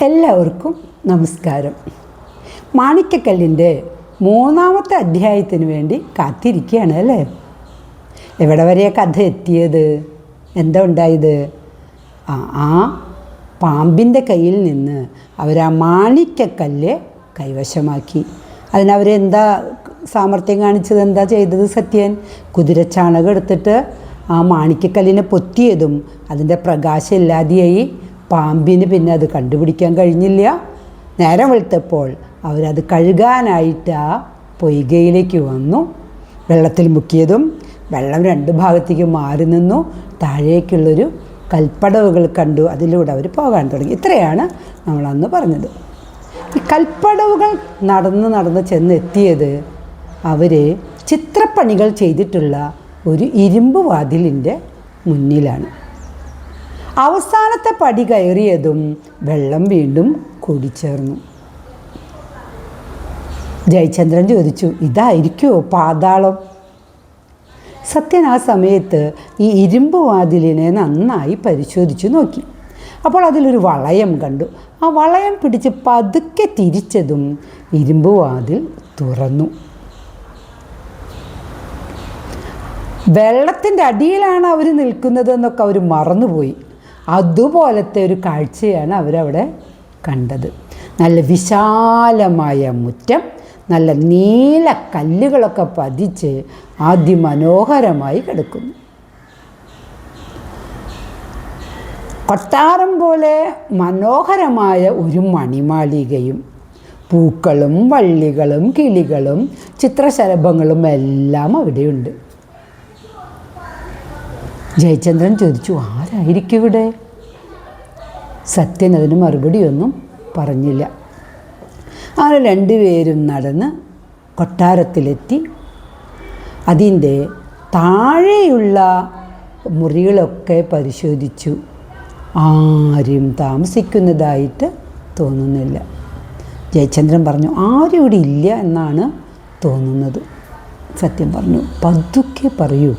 എല്ലാവർക്കും നമസ്കാരം. മാണിക്കക്കല്ലിൻ്റെ 3-ാമത്തെ അധ്യായത്തിന് വേണ്ടി കാത്തിരിക്കുകയാണ് അല്ലേ? എവിടെ വരെയാ കഥ എത്തിയത്? എന്താ ഉണ്ടായത്? ആ പാമ്പിൻ്റെ കയ്യിൽ നിന്ന് അവരാ മാണിക്കക്കല്ല് കൈവശമാക്കി. അതിനവരെന്താ സാമർത്ഥ്യം കാണിച്ചത്? എന്താ ചെയ്തത്? സത്യൻ കുതിരച്ചാണകം എടുത്തിട്ട് ആ മാണിക്കക്കല്ലിനെ പൊത്തിയതും അതിൻ്റെ പ്രകാശം ഇല്ലാതെയായി. പാമ്പിന് പിന്നെ അത് കണ്ടുപിടിക്കാൻ കഴിഞ്ഞില്ല. നേരം വെളുത്തപ്പോൾ അവരത് കഴുകാനായിട്ട് ആ പൊയ്കയിലേക്ക് വന്നു. വെള്ളത്തിൽ മുക്കിയതും വെള്ളം 2 ഭാഗത്തേക്ക് മാറി നിന്നു. താഴേക്കുള്ളൊരു കൽപ്പടവുകൾ കണ്ടു. അതിലൂടെ അവർ പോകാൻ തുടങ്ങി. ഇത്രയാണ് നമ്മളന്ന് പറഞ്ഞത്. ഈ കൽപ്പടവുകൾ നടന്ന് ചെന്നെത്തിയത് അവർ ചിത്രപ്പണികൾ ചെയ്തിട്ടുള്ള ഒരു ഇരുമ്പ് വാതിലിൻ്റെ മുന്നിലാണ്. അവസാനത്തെ പടി കയറിയതും വെള്ളം വീണ്ടും കൂടിച്ചേർന്നു. ജയചന്ദ്രൻ ചോദിച്ചു, ഇതായിരിക്കുമോ പാതാളം? സത്യൻ ആ സമയത്ത് ഈ ഇരുമ്പ് വാതിലിനെ നന്നായി പരിശോധിച്ചു നോക്കി. അപ്പോൾ അതിലൊരു വളയം കണ്ടു. ആ വളയം പിടിച്ച് പതുക്കെ തിരിച്ചതും ഇരുമ്പ് വാതിൽ തുറന്നു. വെള്ളത്തിൻ്റെ അടിയിലാണ് അവർ നിൽക്കുന്നതെന്നൊക്കെ അവർ മറന്നുപോയി. അതുപോലത്തെ ഒരു കാഴ്ചയാണ് അവരവിടെ കണ്ടത്. നല്ല വിശാലമായ മുറ്റം, നല്ല നീല കല്ലുകളൊക്കെ പതിച്ച് അതിമനോഹരമായി കിടക്കുന്നു. കൊട്ടാരം പോലെ മനോഹരമായ ഒരു മണിമാളികയും പൂക്കളും വള്ളികളും കിളികളും ചിത്രശലഭങ്ങളും എല്ലാം അവിടെയുണ്ട്. ജയചന്ദ്രൻ ചോദിച്ചു, ആരായിരിക്കും ഇവിടെ? സത്യൻ അതിന് മറുപടിയൊന്നും പറഞ്ഞില്ല. അങ്ങനെ 2 പേരും നടന്ന് കൊട്ടാരത്തിലെത്തി. അതിൻ്റെ താഴെയുള്ള മുറികളൊക്കെ പരിശോധിച്ചു. ആരും താമസിക്കുന്നതായിട്ട് തോന്നുന്നില്ല. ജയചന്ദ്രൻ പറഞ്ഞു, ആരും ഇവിടെ ഇല്ല എന്നാണ് തോന്നുന്നത്. സത്യൻ പറഞ്ഞു, പതുക്കെ പറയൂ,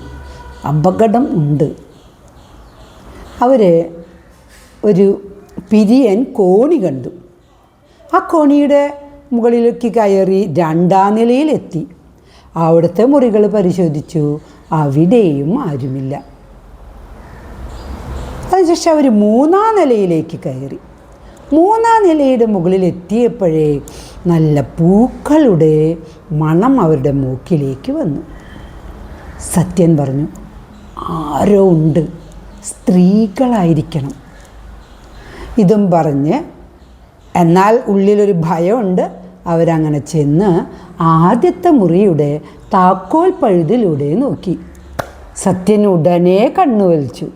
അപകടം ഉണ്ട്. അവർ ഒരു പിരിയൻ കോണി കണ്ടു. ആ കോണിയുടെ മുകളിലേക്ക് കയറി 2-ാം നിലയിലെത്തി. അവിടുത്തെ മുറികൾ പരിശോധിച്ചു. അവിടെയും ആരുമില്ല. അതിനുശേഷം അവർ 3-ാം നിലയിലേക്ക് കയറി. 3-ാം നിലയുടെ മുകളിലെത്തിയപ്പോഴേ നല്ല പൂക്കളുടെ മണം അവരുടെ മൂക്കിലേക്ക് വന്നു. സത്യൻ പറഞ്ഞു, ആരോ ഉണ്ട്, സ്ത്രീകളായിരിക്കണം. ഇതും പറഞ്ഞ്, എന്നാൽ ഉള്ളിലൊരു ഭയമുണ്ട്. അവരങ്ങനെ ചെന്ന് ആദ്യത്തെ മുറിയുടെ താക്കോൽ പഴുതിലൂടെ നോക്കി. സത്യൻ ഉടനെ കണ്ണു വലിച്ചു.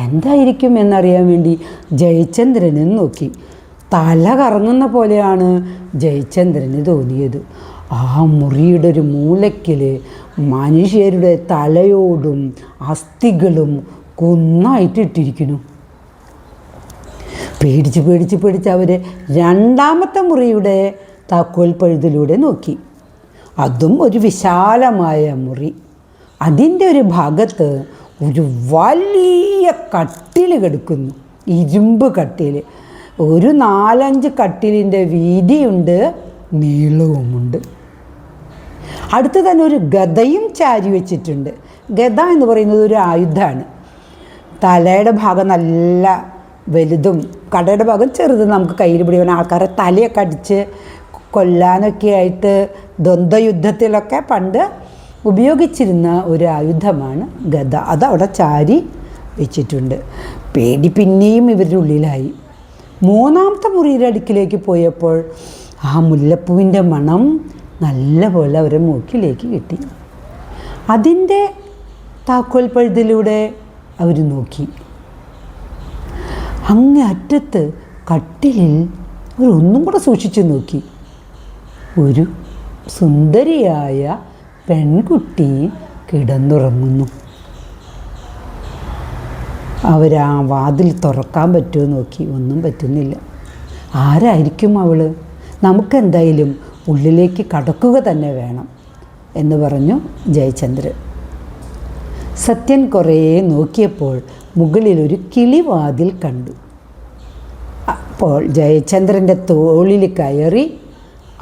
എന്തായിരിക്കും എന്നറിയാൻ വേണ്ടി ജയചന്ദ്രനും നോക്കി. തല കറങ്ങുന്ന പോലെയാണ് ജയചന്ദ്രന് തോന്നിയത്. ആ മുറിയുടെ ഒരു മൂലയ്ക്കിൽ മനുഷ്യരുടെ തലയോടും അസ്ഥികളും കുന്നായിട്ടിട്ടിരിക്കുന്നു. പേടിച്ച് അവർ 2-ാമത്തെ മുറിയുടെ താക്കോൽ പഴുതിലൂടെ നോക്കി. അതും ഒരു വിശാലമായ മുറി. അതിൻ്റെ ഒരു ഭാഗത്ത് ഒരു വലിയ കട്ടിൽ കിടക്കുന്നു, ഇരുമ്പ് കട്ടിൽ. ഒരു 4-5 കട്ടിലിൻ്റെ വീതിയുണ്ട്, നീളവുമുണ്ട്. അടുത്ത് തന്നെ ഒരു ഗദയും ചാരി വെച്ചിട്ടുണ്ട്. ഗദ എന്ന് പറയുന്നത് ഒരു ആയുധമാണ്. തലയുടെ ഭാഗം നല്ല വലുതും കടയുടെ ഭാഗം ചെറുതും. നമുക്ക് കയ്യിൽ പിടിക്കുന്ന ആൾക്കാരെ തലയൊക്കെ അടിച്ച് കൊല്ലാനൊക്കെ ആയിട്ട് ദ്വന്ദ്വയുദ്ധത്തിലൊക്കെ പണ്ട് ഉപയോഗിച്ചിരുന്ന ഒരു ആയുധമാണ് ഗദ. അതവിടെ ചാരി വെച്ചിട്ടുണ്ട്. പേടി പിന്നെയും ഇവരുടെ ഉള്ളിലായി. 3-ാമത്തെ മുറിയുടെ അടുക്കിലേക്ക് പോയപ്പോൾ ആ മുല്ലപ്പൂവിൻ്റെ മണം നല്ലപോലെ അവരുടെ മൂക്കിലേക്ക് കിട്ടി. അതിൻ്റെ താക്കോൽ പഴുതിലൂടെ അവർ നോക്കി. അങ്ങേ അറ്റത്ത് കട്ടിലിൽ ഒന്നും കൂടെ സൂക്ഷിച്ചു നോക്കി. ഒരു സുന്ദരിയായ പെൺകുട്ടി കിടന്നുറങ്ങുന്നു. അവരാ വാതിൽ തുറക്കാൻ പറ്റുമോ നോക്കി. ഒന്നും പറ്റുന്നില്ല. ആരായിരിക്കും അവൾ? നമുക്കെന്തായാലും ഉള്ളിലേക്ക് കടക്കുക തന്നെ വേണം എന്ന് പറഞ്ഞു ജയചന്ദ്രൻ. സത്യൻ കുറേ നോക്കിയപ്പോൾ മുകളിലൊരു കിളിവാതിൽ കണ്ടു. അപ്പോൾ ജയചന്ദ്രൻ്റെ തോളിൽ കയറി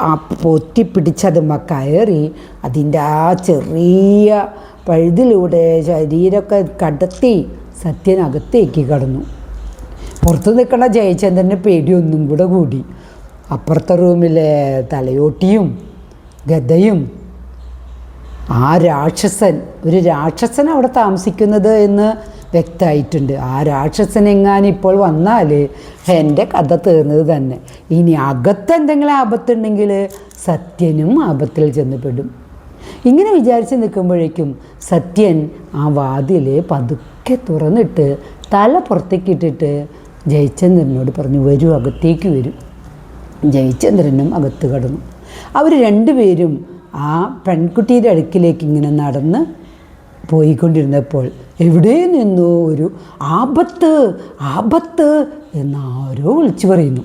ആ പൊത്തിപ്പിടിച്ചതുമ്മ കയറി അതിൻ്റെ ആ ചെറിയ പഴുതിലൂടെ ശരീരമൊക്കെ കടത്തി സത്യനകത്തേക്ക് കടന്നു. പുറത്ത് നിൽക്കുന്ന ജയചന്ദ്രൻ്റെ പേടിയൊന്നും കൂടെ കൂടി. അപ്പുറത്തെ റൂമിലെ തലയോട്ടിയും ഗദയും ആ രാക്ഷസൻ, ഒരു രാക്ഷസൻ അവിടെ താമസിക്കുന്നത് എന്ന് വ്യക്തമായിട്ടുണ്ട്. ആ രാക്ഷസൻ എങ്ങാനും ഇപ്പോൾ വന്നാൽ എൻ്റെ കഥ തീർന്നത് തന്നെ. ഇനി അകത്ത് എന്തെങ്കിലും ആപത്തുണ്ടെങ്കിൽ സത്യനും ആപത്തിൽ ചെന്നപ്പെടും. ഇങ്ങനെ വിചാരിച്ച് നിൽക്കുമ്പോഴേക്കും സത്യൻ ആ വാതിൽ പതുക്കെ തുറന്നിട്ട് തല പുറത്തേക്കിട്ടിട്ട് ജയചന്ദ്രനോട് പറഞ്ഞു, വരൂ, അകത്തേക്ക് വരും. ജയചന്ദ്രനും അകത്ത് കടന്നു. അവർ രണ്ടുപേരും ആ പെൺകുട്ടിയുടെ അടുക്കിലേക്ക് ഇങ്ങനെ നടന്ന് പോയിക്കൊണ്ടിരുന്നപ്പോൾ എവിടെ നിന്നോ ഒരു ആപത്ത് ആപത്ത് എന്നാരോ വിളിച്ചു പറയുന്നു.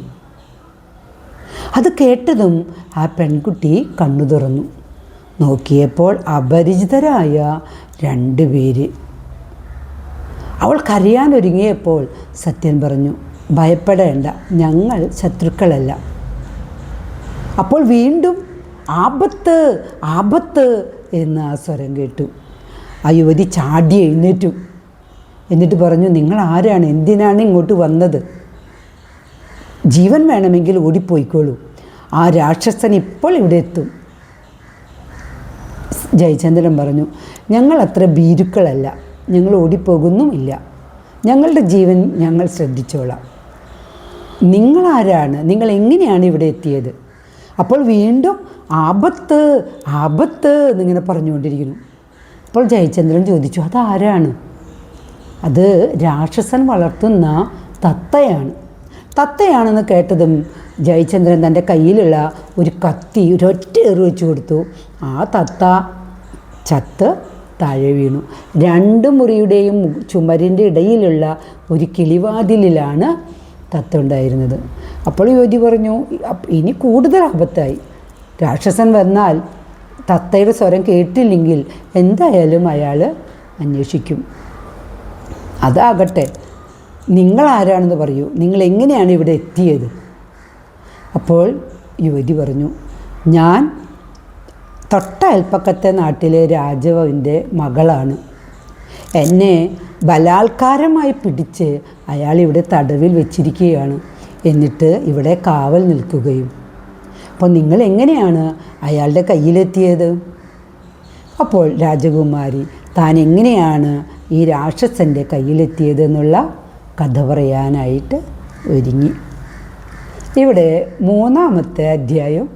അത് കേട്ടതും ആ പെൺകുട്ടി കണ്ണു തുറന്നു. നോക്കിയപ്പോൾ അപരിചിതരായ രണ്ടുപേര്. അവൾ കരയാനൊരുങ്ങിയപ്പോൾ സത്യൻ പറഞ്ഞു, ഭയപ്പെടേണ്ട, ഞങ്ങൾ ശത്രുക്കളല്ല. അപ്പോൾ വീണ്ടും ആപത്ത് ആപത്ത് എന്ന് ആ സ്വരം കേട്ടു. ആ യുവതി ചാടി എഴുന്നേറ്റു. എന്നിട്ട് പറഞ്ഞു, നിങ്ങൾ ആരാണ്? എന്തിനാണ് ഇങ്ങോട്ട് വന്നത്? ജീവൻ വേണമെങ്കിൽ ഓടിപ്പോയിക്കോളൂ, ആ രാക്ഷസൻ ഇപ്പോൾ ഇവിടെ എത്തും. ജയചന്ദ്രൻ പറഞ്ഞു, ഞങ്ങൾ അത്ര ഭീരുക്കളല്ല, ഞങ്ങൾ ഓടിപ്പോകുന്നുമില്ല, ഞങ്ങളുടെ ജീവൻ ഞങ്ങൾ ശ്രദ്ധിച്ചോളാം. നിങ്ങളാരാണ്? നിങ്ങൾ എങ്ങനെയാണ് ഇവിടെ എത്തിയത്? അപ്പോൾ വീണ്ടും ആപത്ത് ആപത്ത് എന്നിങ്ങനെ പറഞ്ഞുകൊണ്ടിരിക്കുന്നു. അപ്പോൾ ജയചന്ദ്രൻ ചോദിച്ചു, അതാരാണ്? അത് രാക്ഷസൻ വളർത്തുന്ന തത്തയാണ്. തത്തയാണെന്ന് കേട്ടതും ജയചന്ദ്രൻ തൻ്റെ കയ്യിലുള്ള ഒരു കത്തി ഒരൊറ്റ എറി വെച്ച് കൊടുത്തു. ആ തത്ത ചത്ത് താഴെ വീണു. രണ്ട് മുറിയുടെയും ചുമരിൻ്റെ ഇടയിലുള്ള ഒരു കിളിവാതിലിലാണ് തത്ത ഉണ്ടായിരുന്നത്. അപ്പോൾ യുവതി പറഞ്ഞു, ഇനി കൂടുതൽ ആപത്തായി. രാക്ഷസൻ വന്നാൽ തത്തയുടെ സ്വരം കേട്ടില്ലെങ്കിൽ എന്തായാലും അയാൾ അന്വേഷിക്കും. അതാകട്ടെ, നിങ്ങളാരാണെന്ന് പറയൂ, നിങ്ങൾ എങ്ങനെയാണ് ഇവിടെ എത്തിയത്? അപ്പോൾ യുവതി പറഞ്ഞു, ഞാൻ തൊട്ട അയൽപ്പക്കത്തെ നാട്ടിലെ രാജാവിൻ്റെ മകളാണ്. എന്നെ ബലാത്കാരമായി പിടിച്ച് അയാളിവിടെ തടവിൽ വെച്ചിരിക്കുകയാണ്. എന്നിട്ട് ഇവിടെ കാവൽ നിൽക്കുകയും. അപ്പോൾ നിങ്ങൾ എങ്ങനെയാണ് അയാളുടെ കയ്യിലെത്തിയത്? അപ്പോൾ രാജകുമാരി താൻ എങ്ങനെയാണ് ഈ രാക്ഷസൻ്റെ കയ്യിലെത്തിയതെന്നുള്ള കഥ പറയാനായിട്ട് ഒരുങ്ങി. ഇവിടെ 3-ാമത്തെ അധ്യായം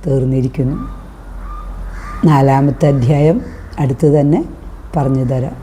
തീർന്നിരിക്കുന്നു. 4-ാമത്തെ അധ്യായം അടുത്ത് തന്നെ പറഞ്ഞു തരാം.